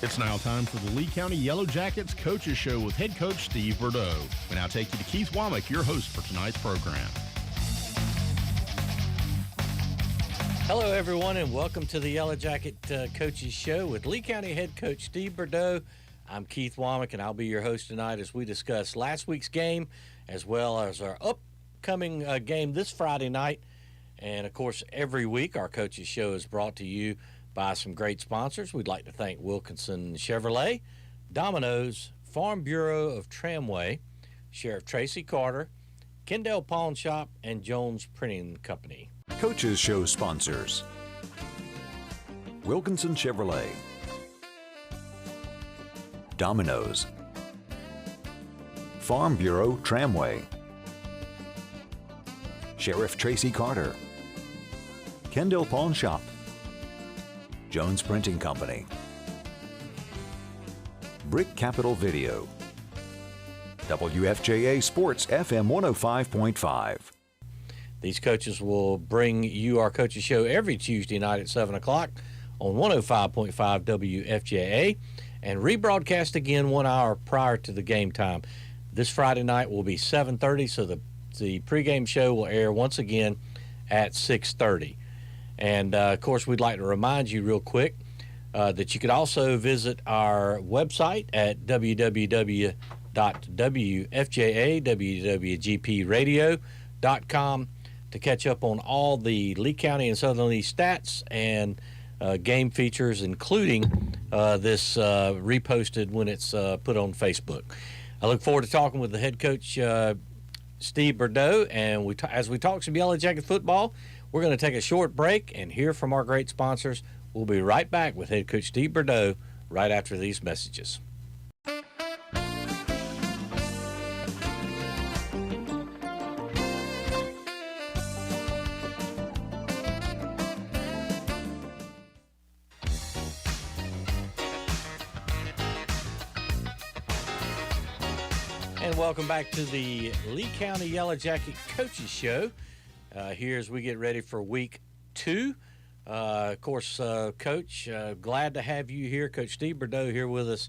It's now time for the Lee County Yellowjackets Coaches Show with head coach Steve Bordeaux. We now take you to Keith Womack, your host for tonight's program. Hello, everyone, and welcome to the Yellowjacket Coaches Show with Lee County head coach Steve Bordeaux. I'm Keith Womack, and I'll be your host tonight as we discuss last week's game as well as our upcoming game this Friday night. And, of course, every week our Coaches Show is brought to you by some great sponsors. We'd like to thank Wilkinson Chevrolet, Domino's, Farm Bureau of Tramway, Sheriff Tracy Carter, Kendall Pawn Shop, and Jones Printing Company. Coaches Show sponsors: Wilkinson Chevrolet, Domino's, Farm Bureau Tramway, Sheriff Tracy Carter, Kendall Pawn Shop, Jones Printing Company, Brick Capital Video, WFJA Sports FM 105.5. These coaches will bring you our Coaches Show every Tuesday night at 7 o'clock on 105.5 WFJA and rebroadcast again 1 hour prior to the game time. This Friday night will be 7:30, so the pregame show will air once again at 6:30. And, of course, we'd like to remind you real quick that you could also visit our website at www.wfja.wwgpradio.com to catch up on all the Lee County and Southern Lee stats and game features, including this reposted when it's put on Facebook. I look forward to talking with the head coach, Steve Bordeaux, and as we talk some Yellowjacket football, we're going to take a short break and hear from our great sponsors. We'll be right back with head coach Steve Bordeaux right after these messages. And welcome back to the Lee County Yellowjacket Coaches Show. Here as we get ready for week 2. Of course, Coach, glad to have you here. Coach Steve Bordeaux here with us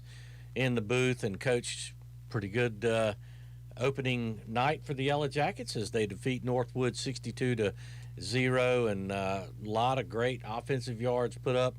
in the booth. And, Coach, pretty good opening night for the Yellowjackets as they defeat Northwood 62-0. And a lot of great offensive yards put up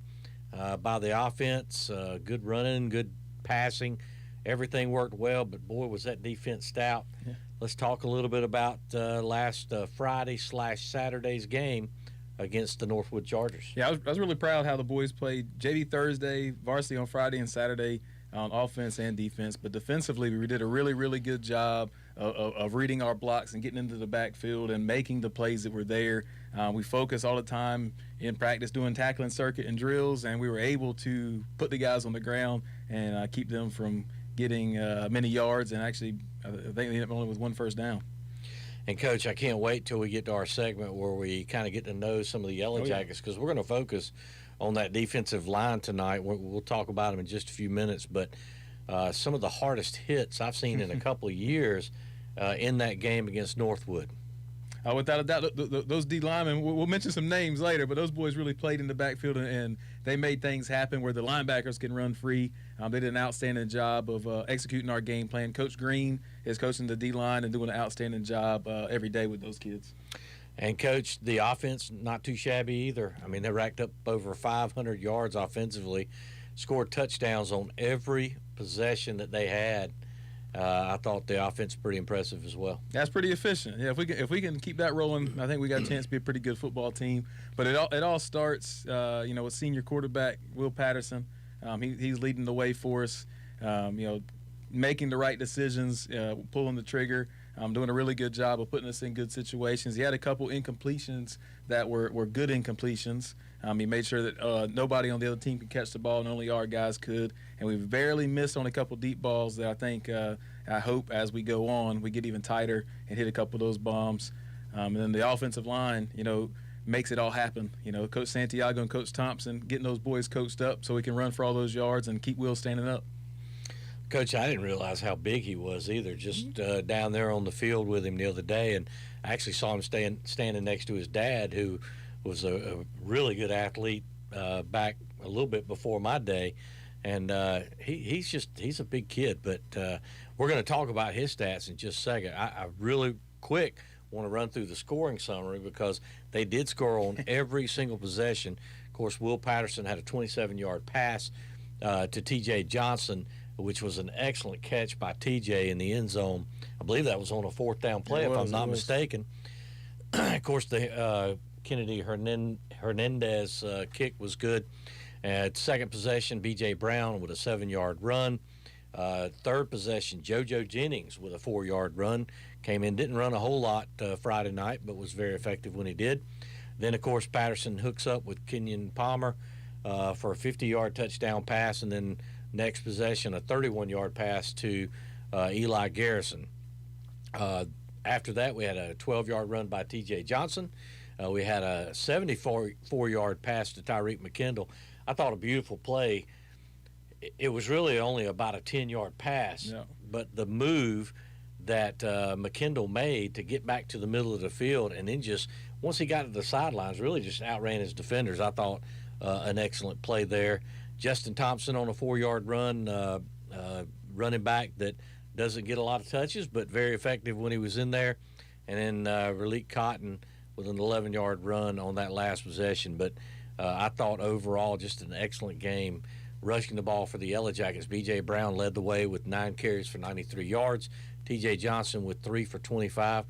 by the offense. Good running, good passing. Everything worked well, but, boy, was that defense stout. Yeah. Let's talk a little bit about last Friday/Saturday's game against the Northwood Chargers. Yeah, I was really proud how the boys played JV Thursday, varsity on Friday and Saturday on offense and defense. But defensively, we did a really, really good job of reading our blocks and getting into the backfield and making the plays that were there. We focused all the time in practice doing tackling circuit and drills, and we were able to put the guys on the ground and keep them from getting many yards, and actually I think they ended up only with 1 first down. And, Coach, I can't wait till we get to our segment where we kind of get to know some of the Yellowjackets, because we're going to focus on that defensive line tonight. We'll talk about them in just a few minutes, but some of the hardest hits I've seen in a couple of years in that game against Northwood. Without a doubt, those D linemen, we'll mention some names later, but those boys really played in the backfield, and they made things happen where the linebackers can run free. They did an outstanding job of executing our game plan. Coach Green is coaching the D-line and doing an outstanding job every day with those kids. And, Coach, the offense, not too shabby either. I mean, they racked up over 500 yards offensively, scored touchdowns on every possession that they had. I thought the offense was pretty impressive as well. That's pretty efficient. Yeah, if we can keep that rolling, I think we got a chance to be a pretty good football team. But it all starts, with senior quarterback Will Patterson. He's leading the way for us. Making the right decisions, pulling the trigger, doing a really good job of putting us in good situations. He had a couple incompletions that were good incompletions. He made sure that nobody on the other team could catch the ball and only our guys could. And we barely missed on a couple deep balls that I think, I hope as we go on, we get even tighter and hit a couple of those bombs. And then the offensive line, makes it all happen. Coach Santiago and Coach Thompson getting those boys coached up so we can run for all those yards and keep Will standing up. Coach, I didn't realize how big he was either, just down there on the field with him the other day. And I actually saw him standing next to his dad, who was a really good athlete back a little bit before my day. And he's a big kid. But we're going to talk about his stats in just a second. I really quick want to run through the scoring summary because they did score on every single possession. Of course, Will Patterson had a 27-yard pass to T.J. Johnson, which was an excellent catch by T.J. in the end zone. I believe that was on a fourth down play, if I'm not mistaken. Of course, the Kennedy Hernandez kick was good. Second possession, B.J. Brown with a 7-yard run. Third possession, JoJo Jennings with a 4-yard run. Came in, didn't run a whole lot Friday night, but was very effective when he did. Then, of course, Patterson hooks up with Kenyon Palmer for a 50-yard touchdown pass. And then next possession, a 31-yard pass to Eli Garrison. After that, we had a 12-yard run by T.J. Johnson. We had a 74-yard pass to Tyreek McKendall. I thought a beautiful play. It was really only about a 10-yard pass, but the move that McKendall made to get back to the middle of the field and then just, once he got to the sidelines, really just outran his defenders. I thought an excellent play there. Justin Thompson on a 4-yard run, running back that doesn't get a lot of touches, but very effective when he was in there. And then Raleigh Cotton with an 11-yard run on that last possession. But I thought overall just an excellent game. Rushing the ball for the Yellowjackets, B.J. Brown led the way with 9 carries for 93 yards. T.J. Johnson with 3 for 25.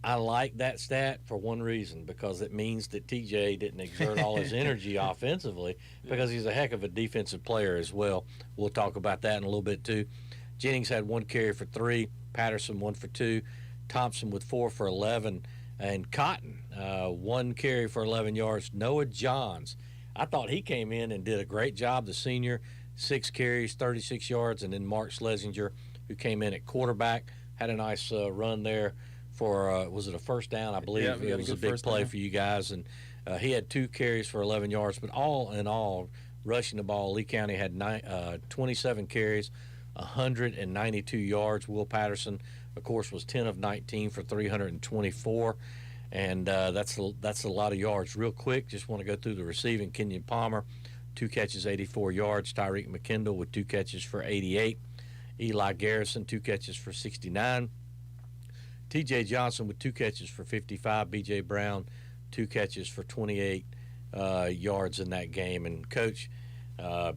I like that stat for one reason, because it means that T.J. didn't exert all his energy offensively, because he's a heck of a defensive player as well. We'll talk about that in a little bit too. Jennings had 1 carry for 3. Patterson 1 for 2. Thompson with 4 for 11. And Cotton, 1 carry for 11 yards. Noah Johns, I thought he came in and did a great job, the senior, 6 carries, 36 yards. And then Mark Schlesinger, who came in at quarterback, had a nice run there for, was it a first down? I believe it was a big play for you guys. And he had 2 carries for 11 yards. But all in all, rushing the ball, Lee County had 27 carries, 192 yards. Will Patterson, of course, was 10 of 19 for 324. And that's a lot of yards. Real quick, just want to go through the receiving. Kenyon Palmer, 2 catches, 84 yards. Tyreek McKendall with 2 catches for 88. Eli Garrison, 2 catches for 69. T.J. Johnson with 2 catches for 55. B.J. Brown, 2 catches for 28 yards in that game. And, Coach, I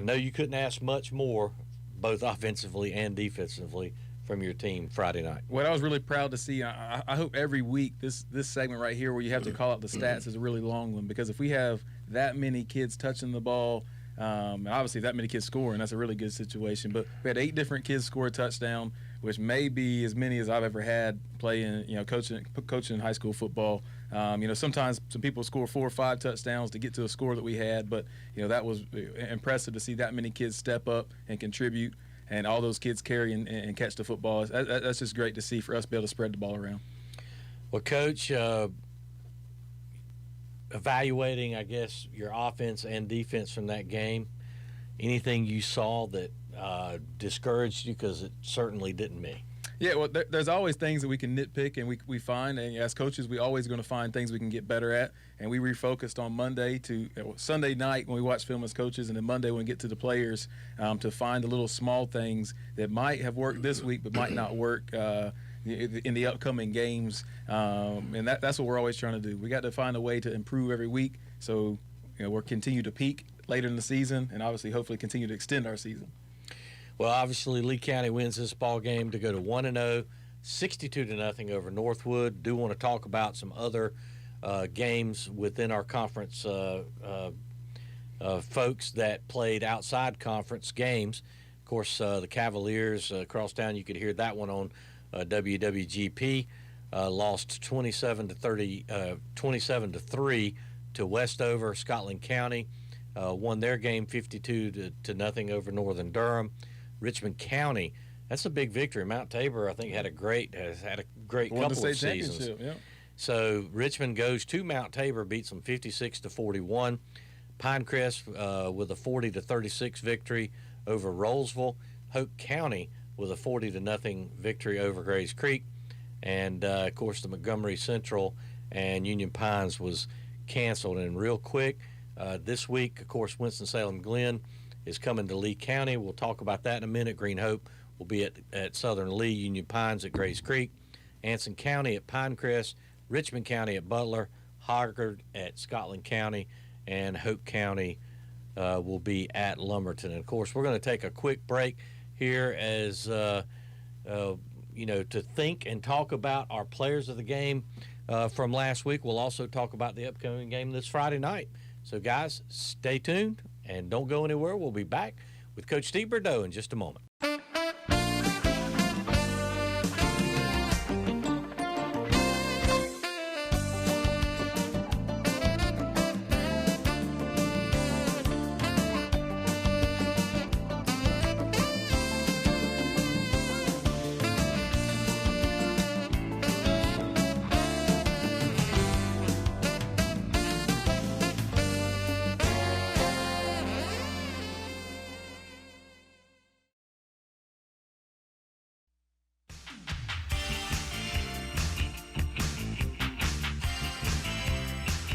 know you couldn't ask much more, both offensively and defensively, from your team Friday night. What I was really proud to see, I hope every week this segment right here where you have to call out the stats is a really long one, because if we have that many kids touching the ball, and obviously that many kids scoring, that's a really good situation. But we had 8 different kids score a touchdown, which may be as many as I've ever had playing, coaching high school football. Sometimes some people score 4 or 5 touchdowns to get to a score that we had, but that was impressive to see that many kids step up and contribute. And all those kids carry and catch the football. That's just great to see for us to be able to spread the ball around. Well, Coach, evaluating, I guess, your offense and defense from that game, anything you saw that discouraged you? Because it certainly didn't me. Yeah, well, there's always things that we can nitpick and we find, and as coaches, we always going to find things we can get better at. And we refocused on Sunday night when we watch film as coaches, and then Monday when we get to the players to find the little small things that might have worked this week but might not work in the upcoming games. And that's what we're always trying to do. We got to find a way to improve every week, so we'll continue to peak later in the season, and obviously hopefully continue to extend our season. Well, obviously, Lee County wins this ball game to go to 1-0, 62-0 over Northwood. Do want to talk about some other games within our conference, folks that played outside conference games. Of course, the Cavaliers across town, you could hear that one on WWGP. Lost 27-3 to Westover. Scotland County won their game 52-0 over Northern Durham. Richmond County, that's a big victory. Mount Tabor, I think, has had a great couple of seasons. Yeah. So Richmond goes to Mount Tabor, beats them 56-41. Pinecrest with a 40-36 victory over Rollsville. Hope County with a 40-0 victory over Grays Creek. And, of course, the Montgomery Central and Union Pines was canceled. And real quick, this week, of course, Winston-Salem Glen is coming to Lee County. We'll talk about that in a minute. Green Hope will be at Southern Lee, Union Pines at Grays Creek, Anson County at Pinecrest, Richmond County at Butler, Hoggard at Scotland County, and Hope County will be at Lumberton. And of course, we're going to take a quick break here as to think and talk about our players of the game from last week. We'll also talk about the upcoming game this Friday night. So, guys, stay tuned and don't go anywhere. We'll be back with Coach Steve Bordeaux in just a moment.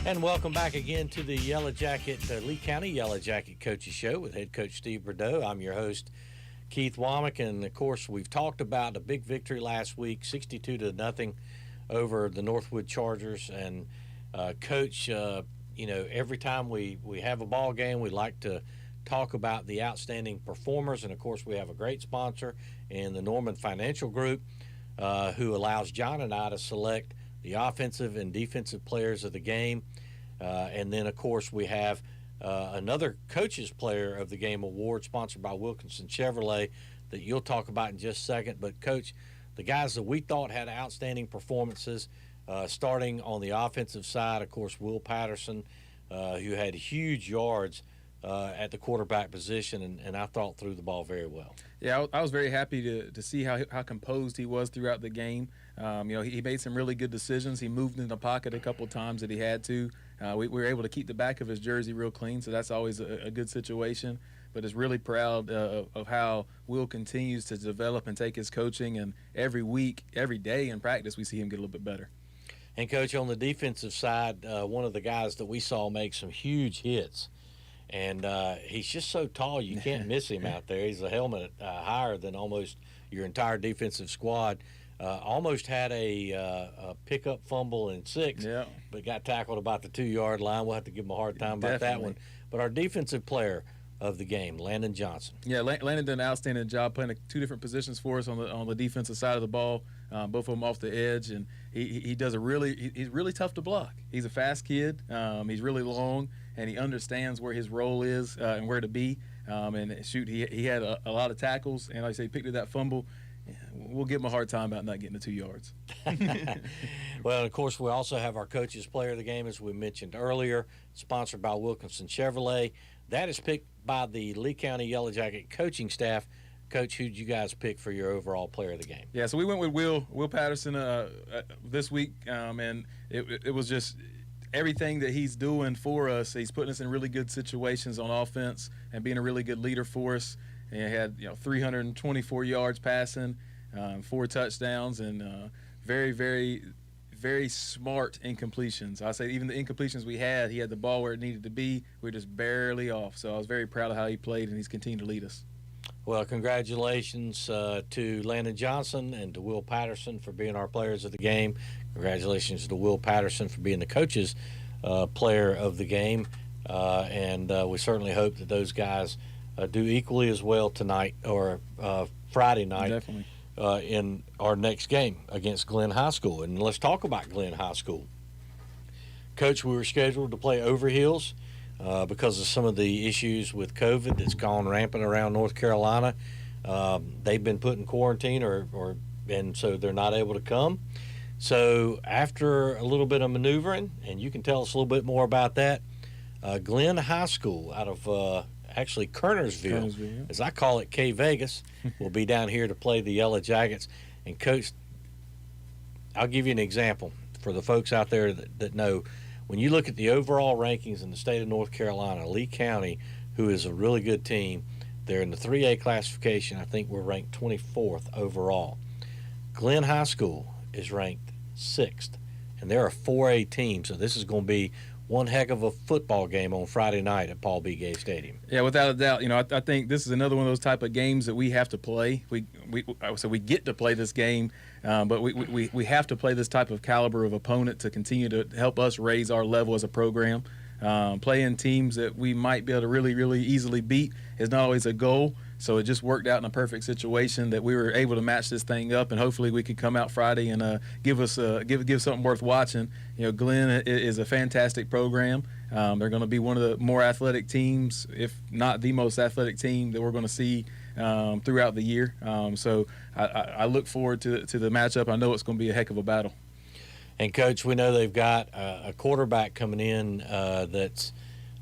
And welcome back again to the Lee County Yellowjacket Coaches Show with head coach Steve Bordeaux. I'm your host, Keith Womack, and of course we've talked about a big victory last week, 62-0 over the Northwood Chargers. And Coach, every time we have a ball game, we like to talk about the outstanding performers, and of course we have a great sponsor in the Norman Financial Group who allows John and I to select the offensive and defensive players of the game. And then, of course, we have another Coach's Player of the Game award sponsored by Wilkinson Chevrolet that you'll talk about in just a second. But, Coach, the guys that we thought had outstanding performances, starting on the offensive side, of course, Will Patterson, who had huge yards at the quarterback position, and I thought threw the ball very well. Yeah, I was very happy to see how composed he was throughout the game. He made some really good decisions. He moved in the pocket a couple times that he had to. We were able to keep the back of his jersey real clean, so that's always a good situation. But it's really proud of how Will continues to develop and take his coaching, and every week, every day in practice, we see him get a little bit better. And, Coach, on the defensive side, one of the guys that we saw make some huge hits, and he's just so tall you can't miss him out there. He's a helmet higher than almost your entire defensive squad. Almost had a pickup fumble in 6, but got tackled about the 2-yard line. We'll have to give him a hard time about that one. But our defensive player of the game, Landon Johnson. Yeah, Landon did an outstanding job playing 2 different positions for us on the defensive side of the ball, both of them off the edge, and he does he's really tough to block. He's a fast kid. He's really long, and he understands where his role is and where to be. He had a lot of tackles, and like I say, he picked up that fumble. We'll give him a hard time about not getting the 2 yards. Well, of course, we also have our Coach's Player of the Game, as we mentioned earlier, sponsored by Wilkinson Chevrolet. That is picked by the Lee County Yellowjacket coaching staff. Coach, who did you guys pick for your overall Player of the Game? Yeah, so we went with Will Patterson this week, and it was just everything that he's doing for us. He's putting us in really good situations on offense and being a really good leader for us. And he had 324 yards passing, 4 touchdowns, and very, very, very smart incompletions. I say even the incompletions we had, he had the ball where it needed to be. We were just barely off. So I was very proud of how he played, and he's continued to lead us. Well, congratulations to Landon Johnson and to Will Patterson for being our players of the game. Congratulations to Will Patterson for being the Coach's Player of the game. And we certainly hope that those guys do equally as well tonight or Friday night. Definitely. In our next game against Glenn High School. And let's talk about Glenn High School. Coach, we were scheduled to play Overhills because of some of the issues with COVID that's gone rampant around North Carolina. They've been put in quarantine and so they're not able to come. So after a little bit of maneuvering, and you can tell us a little bit more about that, Glenn High School out of actually Kernersville, as I call it, K-Vegas, will be down here to play the Yellowjackets. And, Coach, I'll give you an example for the folks out there that know. When you look at the overall rankings in the state of North Carolina, Lee County, who is a really good team, they're in the 3A classification. I think we're ranked 24th overall. Glenn High School is ranked 6th, and they're a 4A team, so this is going to be one heck of a football game on Friday night at Paul B. Gay Stadium. Yeah, without a doubt. I think this is another one of those type of games that we have to play. We get to play this game, but we have to play this type of caliber of opponent to continue to help us raise our level as a program. Playing teams that we might be able to really, really easily beat is not always a goal. So it just worked out in a perfect situation that we were able to match this thing up, and hopefully we could come out Friday and give something worth watching. Glenn is a fantastic program. They're going to be one of the more athletic teams, if not the most athletic team that we're going to see throughout the year. So I look forward to the matchup. I know it's going to be a heck of a battle. And, Coach, we know they've got a quarterback coming in that's,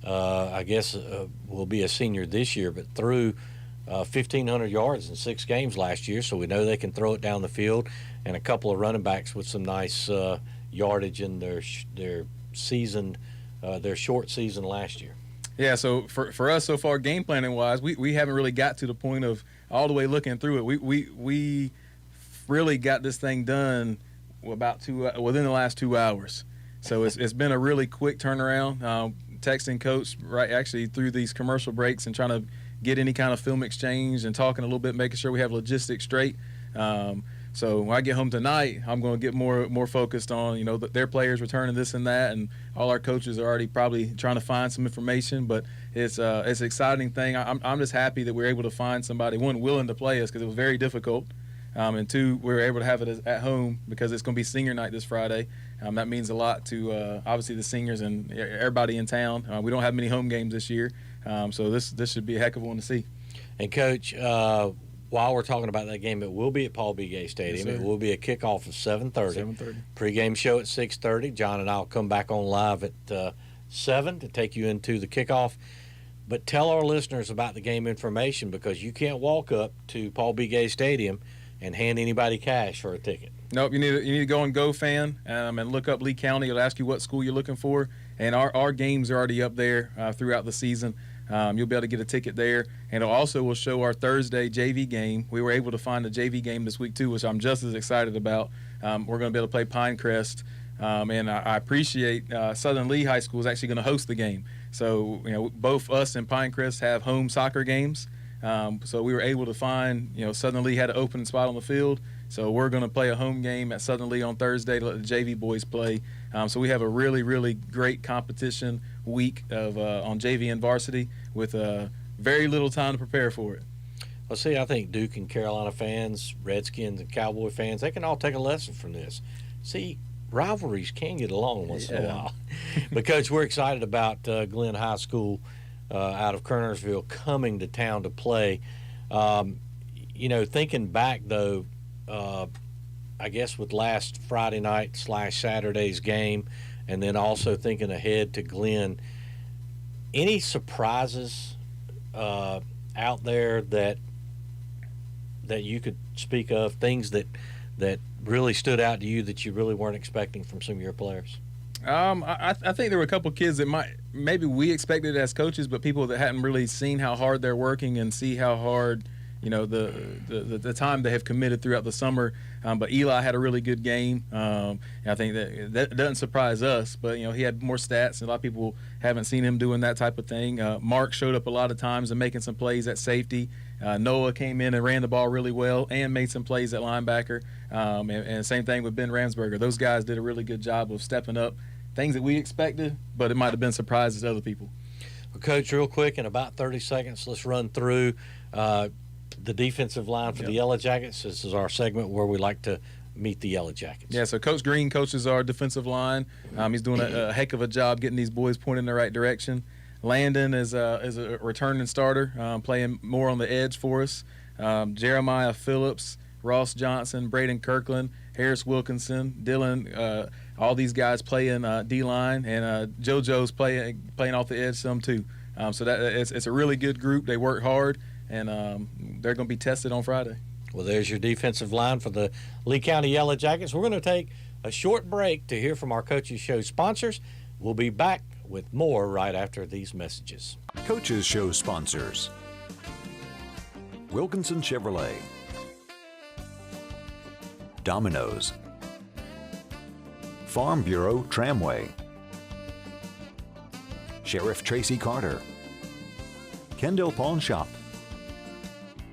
I guess, will be a senior this year, but threw 1,500 yards in 6 games last year, so we know they can throw it down the field, and a couple of running backs with some nice yardage in their season, their short season last year. Yeah, so for us so far, game planning wise, we haven't really got to the point of all the way looking through it. We really got this thing done within the last 2 hours. So it's been a really quick turnaround. Texting Coach actually through these commercial breaks and trying to get any kind of film exchange and talking a little bit, making sure we have logistics straight. So when I get home tonight, I'm going to get more focused on their players returning this and that, and all our coaches are already probably trying to find some information. But it's an exciting thing. I'm just happy that we're able to find somebody, one, willing to play us because it was very difficult, and two, we were able to have it at home because it's going to be senior night this Friday. That means a lot to obviously the seniors and everybody in town. We don't have many home games this year, so this should be a heck of a one to see. And, Coach, while we're talking about that game, it will be at Paul B. Gay Stadium. Yes, it will be a kickoff of 7:30. 7:30. Pre-game show at 6:30. John and I will come back on live at 7 to take you into the kickoff. But tell our listeners about the game information, because you can't walk up to Paul B. Gay Stadium and hand anybody cash for a ticket. Nope, you need to go on GoFan and look up Lee County. It'll ask you what school you're looking for, and our games are already up there throughout the season. You'll be able to get a ticket there, and it also will show our Thursday JV game. We were able to find a JV game this week too, which I'm just as excited about. We're going to be able to play Pinecrest, and I appreciate Southern Lee High School is actually going to host the game. So both us and Pinecrest have home soccer games. So we were able to find, Southern Lee had an open spot on the field. So we're going to play a home game at Southern Lee on Thursday to let the JV boys play. So we have a really, really great competition week on JV and varsity with very little time to prepare for it. Well, see, I think Duke and Carolina fans, Redskins and Cowboy fans, they can all take a lesson from this. See, rivalries can get along once in a while. But, Coach, we're excited about Glenn High School out of Kernersville coming to town to play. Thinking back, though, I guess with last Friday night / Saturday's game, and then also thinking ahead to Glenn, any surprises out there that you could speak of, things that really stood out to you that you really weren't expecting from some of your players? I think there were a couple kids that maybe we expected as coaches, but people that hadn't really seen how hard they're working and see how hard the time they have committed throughout the summer. But Eli had a really good game. I think that doesn't surprise us, but he had more stats, and a lot of people haven't seen him doing that type of thing. Mark showed up a lot of times and making some plays at safety. Noah came in and ran the ball really well and made some plays at linebacker. And same thing with Ben Ramsberger. Those guys did a really good job of stepping up. Things that we expected, but it might have been surprises to other people. Well, Coach, real quick, in about 30 seconds, let's run through the defensive line for the Yellowjackets. This is our segment where we like to meet the Yellowjackets. Yeah, so Coach Green coaches our defensive line. He's doing a heck of a job getting these boys pointed in the right direction. Landon is a returning starter, playing more on the edge for us. Jeremiah Phillips, Ross Johnson, Braden Kirkland, Harris Wilkinson, Dylan, all these guys playing D-line, and JoJo's playing off the edge some too. So that it's a really good group. They work hard, and they're going to be tested on Friday. Well, there's your defensive line for the Lee County Yellowjackets. We're going to take a short break to hear from our Coaches Show sponsors. We'll be back with more right after these messages. Coaches Show sponsors: Wilkinson Chevrolet, Domino's, Farm Bureau Tramway, Sheriff Tracy Carter, Kendall Pawn Shop,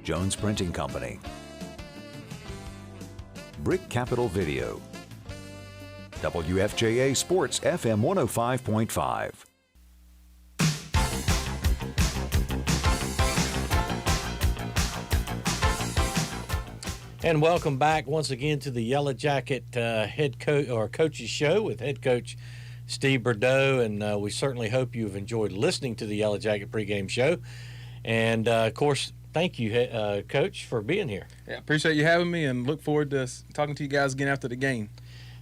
Jones Printing Company, Brick Capital Video, WFJA Sports FM 105.5. And welcome back once again to the Yellow Jacket head coach or coaches show with head coach Steve Bordeaux, and we certainly hope you've enjoyed listening to the Yellow Jacket pregame show. And of course, thank you, Coach, for being here. Yeah, appreciate you having me, and look forward to talking to you guys again after the game.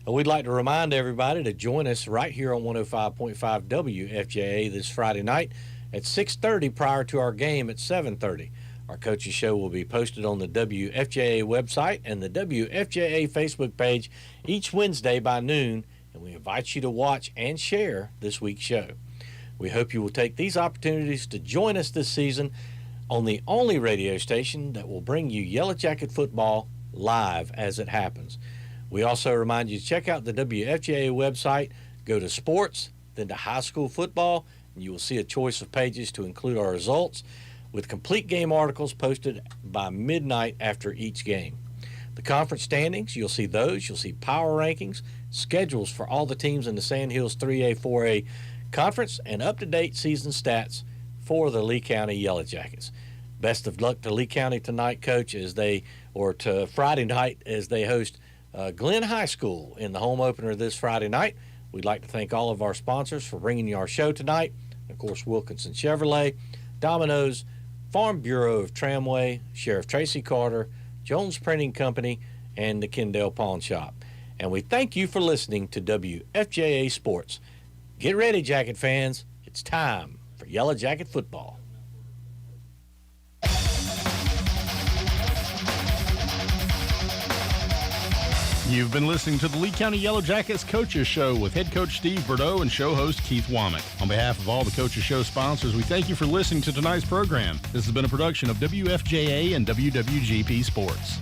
We'd like to remind everybody to join us right here on 105.5 WFJA this Friday night at 6:30 prior to our game at 7:30. Our coaches show will be posted on the WFJA website and the WFJA Facebook page each Wednesday by noon, and we invite you to watch and share this week's show. We hope you will take these opportunities to join us this season on the only radio station that will bring you Yellow Jacket football live as it happens. We also remind you to check out the WFJA website, go to sports, then to high school football, and you will see a choice of pages to include our results, with complete game articles posted by midnight after each game. The conference standings, you'll see those. You'll see power rankings, schedules for all the teams in the Sandhills 3A, 4A conference, and up-to-date season stats for the Lee County Yellow Jackets. Best of luck to Lee County tonight, Coach, to Friday night as they host Glenn High School in the home opener this Friday night. We'd like to thank all of our sponsors for bringing you our show tonight. Of course, Wilkinson Chevrolet, Domino's, Farm Bureau of Tramway, Sheriff Tracy Carter, Jones Printing Company, and the Kendall Pawn Shop. And we thank you for listening to WFJA Sports. Get ready, Jacket fans. It's time for Yellow Jacket football. You've been listening to the Lee County Yellow Jackets Coaches Show with head coach Steve Bordeaux and show host Keith Womack. On behalf of all the Coaches Show sponsors, we thank you for listening to tonight's program. This has been a production of WFJA and WWGP Sports.